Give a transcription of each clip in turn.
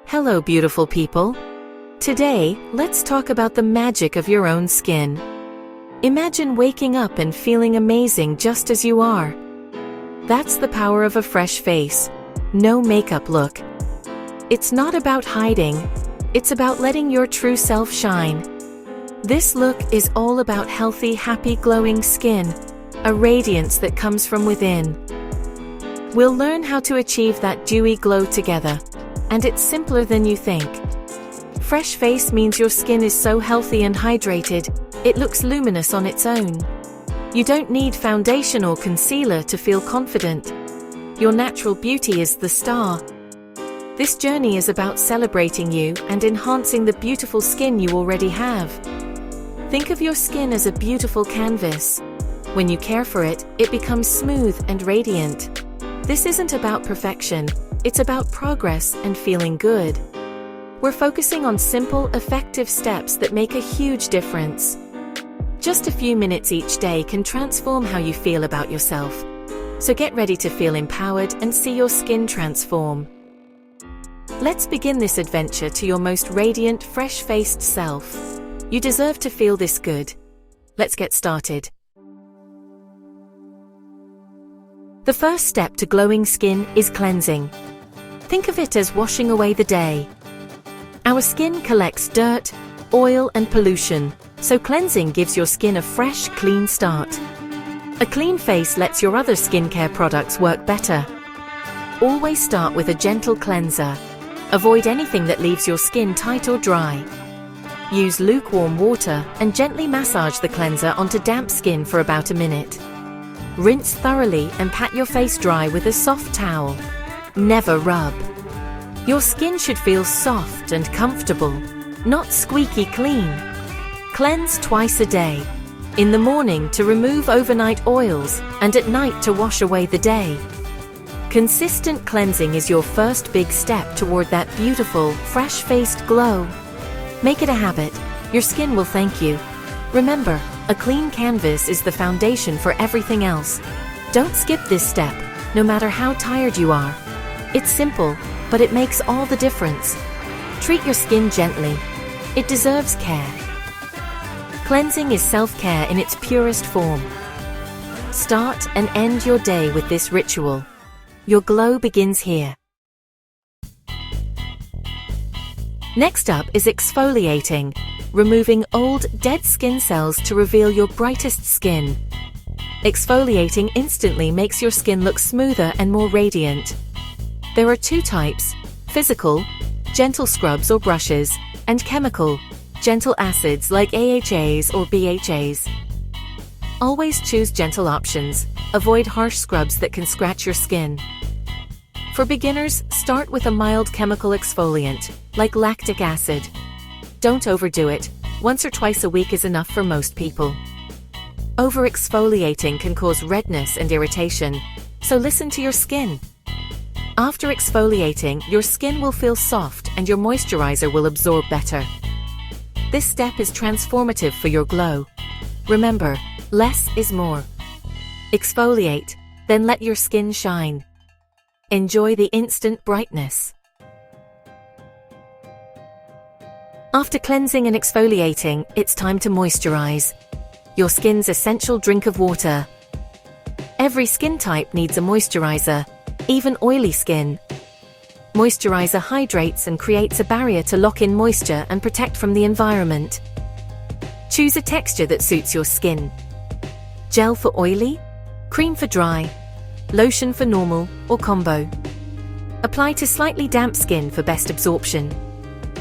Hello, beautiful people. Today, let's talk about the magic of your own skin. Imagine waking up and feeling amazing just as you are. That's the power of a fresh face. No makeup look. It's not about hiding. It's about letting your true self shine. This look is all about healthy, happy, glowing skin, a radiance that comes from within. We'll learn how to achieve that dewy glow together, and it's simpler than you think. Fresh face means your skin is so healthy and hydrated, it looks luminous on its own. You don't need foundation or concealer to feel confident. Your natural beauty is the star. This journey is about celebrating you and enhancing the beautiful skin you already have. Think of your skin as a beautiful canvas. When you care for it, it becomes smooth and radiant. This isn't about perfection, it's about progress and feeling good. We're focusing on simple, effective steps that make a huge difference. Just a few minutes each day can transform how you feel about yourself. So get ready to feel empowered and see your skin transform. Let's begin this adventure to your most radiant, fresh-faced self. You deserve to feel this good. Let's get started. The first step to glowing skin is cleansing. Think of it as washing away the day. Our skin collects dirt, oil, and pollution, so cleansing gives your skin a fresh, clean start. A clean face lets your other skincare products work better. Always start with a gentle cleanser. Avoid anything that leaves your skin tight or dry. Use lukewarm water and gently massage the cleanser onto damp skin for about a minute. Rinse thoroughly and pat your face dry with a soft towel. Never rub. Your skin should feel soft and comfortable, not squeaky clean. Cleanse twice a day. In the morning to remove overnight oils, and at night to wash away the day. Consistent cleansing is your first big step toward that beautiful, fresh-faced glow. Make it a habit. Your skin will thank you. Remember, a clean canvas is the foundation for everything else. Don't skip this step, no matter how tired you are. It's simple, but it makes all the difference. Treat your skin gently. It deserves care. Cleansing is self-care in its purest form. Start and end your day with this ritual. Your glow begins here. Next up is exfoliating, removing old, dead skin cells to reveal your brightest skin. Exfoliating instantly makes your skin look smoother and more radiant. There are two types: physical, gentle scrubs or brushes, and chemical, gentle acids like AHAs or BHAs. Always choose gentle options. Avoid harsh scrubs that can scratch your skin. For beginners, start with a mild chemical exfoliant, like lactic acid. Don't overdo it. Once or twice a week is enough for most people. Over-exfoliating can cause redness and irritation, so listen to your skin. After exfoliating, your skin will feel soft and your moisturizer will absorb better. This step is transformative for your glow. Remember, less is more. Exfoliate, then let your skin shine. Enjoy the instant brightness. After cleansing and exfoliating, it's time to moisturize. Your skin's essential drink of water. Every skin type needs a moisturizer, even oily skin. Moisturizer hydrates and creates a barrier to lock in moisture and protect from the environment. Choose a texture that suits your skin. Gel for oily, cream for dry, lotion for normal, or combo. Apply to slightly damp skin for best absorption.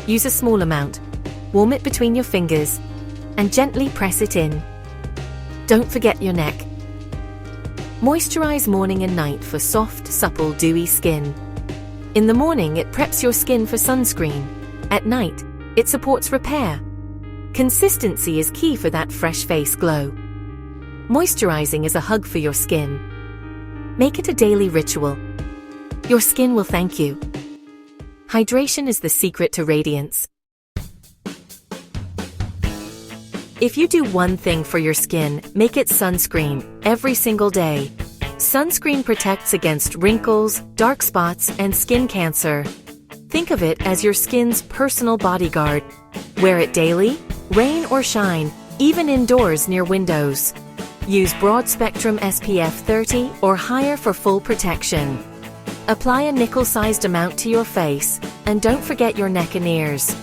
Use a small amount. Warm it between your fingers and gently press it in. Don't forget your neck. Moisturize morning and night for soft, supple, dewy skin. In the morning, it preps your skin for sunscreen. At night, it supports repair. Consistency is key for that fresh face glow. Moisturizing is a hug for your skin. Make it a daily ritual. Your skin will thank you. Hydration is the secret to radiance. If you do one thing for your skin, make it sunscreen every single day. Sunscreen protects against wrinkles, dark spots, and skin cancer. Think of it as your skin's personal bodyguard. Wear it daily, rain or shine, even indoors near windows. Use broad-spectrum SPF 30 or higher for full protection. Apply a nickel-sized amount to your face, and don't forget your neck and ears.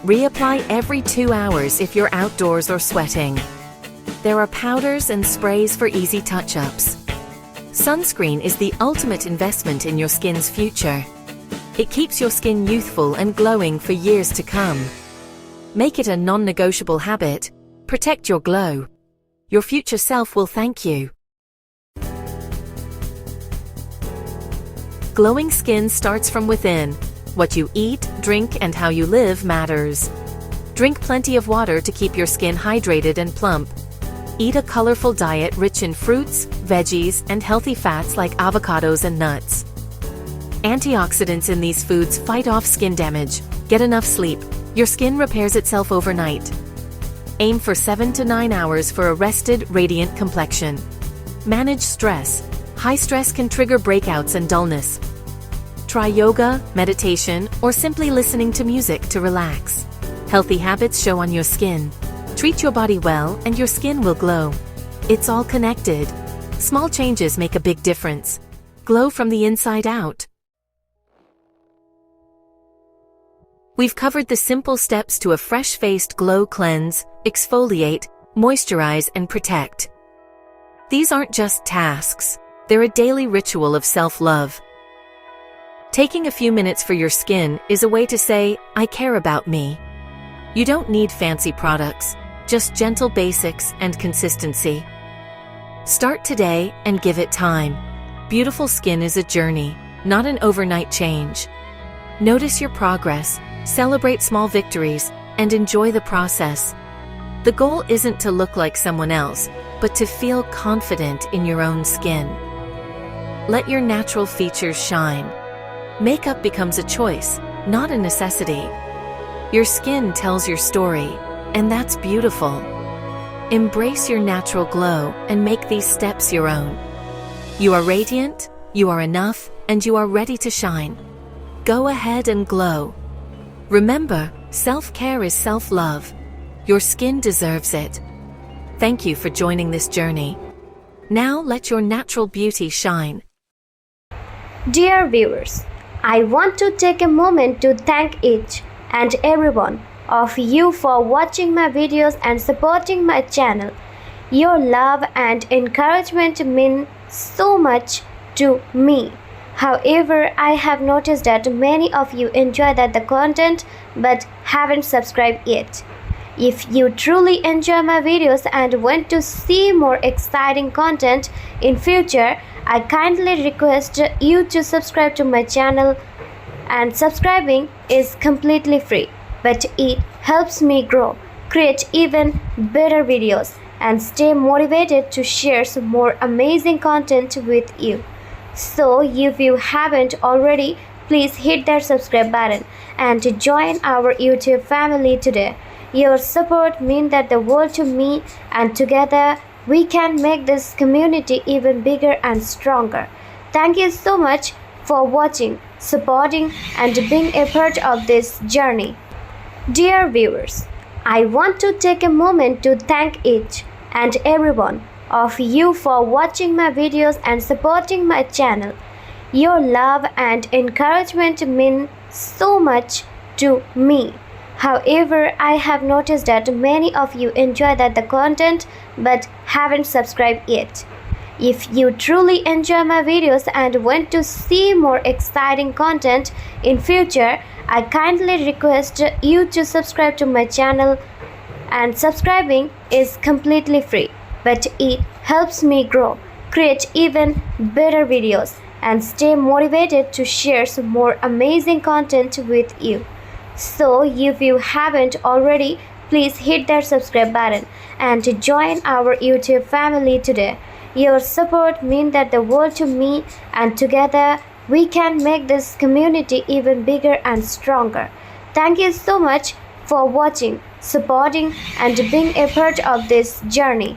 Reapply every 2 hours if you're outdoors or sweating. There are powders and sprays for easy touch-ups. Sunscreen is the ultimate investment in your skin's future. It keeps your skin youthful and glowing for years to come. Make it a non-negotiable habit. Protect your glow. Your future self will thank you. Glowing skin starts from within. What you eat, drink, and how you live matters. Drink plenty of water to keep your skin hydrated and plump. Eat a colorful diet rich in fruits, veggies, and healthy fats like avocados and nuts. Antioxidants in these foods fight off skin damage. Get enough sleep. Your skin repairs itself overnight. Aim for 7 to 9 hours for a rested, radiant complexion. Manage stress. High stress can trigger breakouts and dullness. Try yoga, meditation, or simply listening to music to relax. Healthy habits show on your skin. Treat your body well and your skin will glow. It's all connected. Small changes make a big difference. Glow from the inside out. We've covered the simple steps to a fresh-faced glow: cleanse, exfoliate, moisturize, and protect. These aren't just tasks. They're a daily ritual of self-love. Taking a few minutes for your skin is a way to say, I care about me. You don't need fancy products, just gentle basics and consistency. Start today and give it time. Beautiful skin is a journey, not an overnight change. Notice your progress, celebrate small victories, and enjoy the process. The goal isn't to look like someone else, but to feel confident in your own skin. Let your natural features shine. Makeup becomes a choice, not a necessity. Your skin tells your story, and that's beautiful. Embrace your natural glow and make these steps your own. You are radiant, you are enough, and you are ready to shine. Go ahead and glow. Remember, self-care is self-love. Your skin deserves it. Thank you for joining this journey. Now let your natural beauty shine. Dear viewers, I want to take a moment to thank each and every one of you for watching my videos and supporting my channel. Your love and encouragement mean so much to me. However, I have noticed that many of you enjoy the content but haven't subscribed yet. If you truly enjoy my videos and want to see more exciting content in future, I kindly request you to subscribe to my channel, and subscribing is completely free, but it helps me grow, create even better videos, and stay motivated to share some more amazing content with you. So if you haven't already, please hit that subscribe button and join our YouTube family today. Your support means the world to me, and together we can make this community even bigger and stronger. Thank you so much for watching, supporting, and being a part of this journey. Dear viewers, I want to take a moment to thank each and every one of you for watching my videos and supporting my channel. Your love and encouragement mean so much to me. However, I have noticed that many of you enjoy the content but haven't subscribed yet. If you truly enjoy my videos and want to see more exciting content in future, I kindly request you to subscribe to my channel, and subscribing is completely free, but it helps me grow, create even better videos, and stay motivated to share some more amazing content with you. So if you haven't already, please hit that subscribe button and join our YouTube family today. Your support means the world to me, and together we can make this community even bigger and stronger. Thank you so much for watching, supporting, and being a part of this journey.